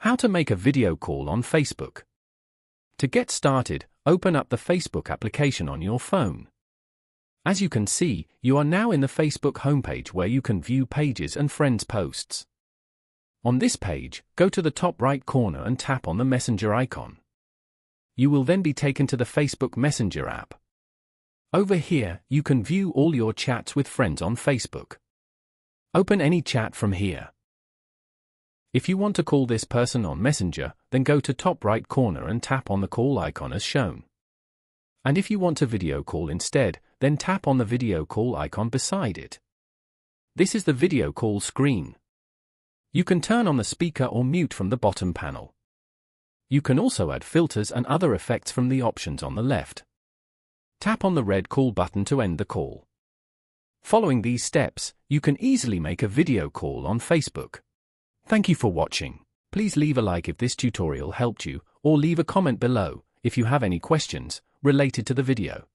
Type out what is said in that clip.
How to make a video call on Facebook. To get started, open up the Facebook application on your phone. As you can see, you are now in the Facebook homepage where you can view pages and friends' posts. On this page, go to the top right corner and tap on the Messenger icon. You will then be taken to the Facebook Messenger app. Over here, you can view all your chats with friends on Facebook. Open any chat from here. If you want to call this person on Messenger, then go to top right corner and tap on the call icon as shown. And if you want to video call instead, then tap on the video call icon beside it. This is the video call screen. You can turn on the speaker or mute from the bottom panel. You can also add filters and other effects from the options on the left. Tap on the red call button to end the call. Following these steps, you can easily make a video call on Facebook. Thank you for watching. Please leave a like if this tutorial helped you, or leave a comment below if you have any questions related to the video.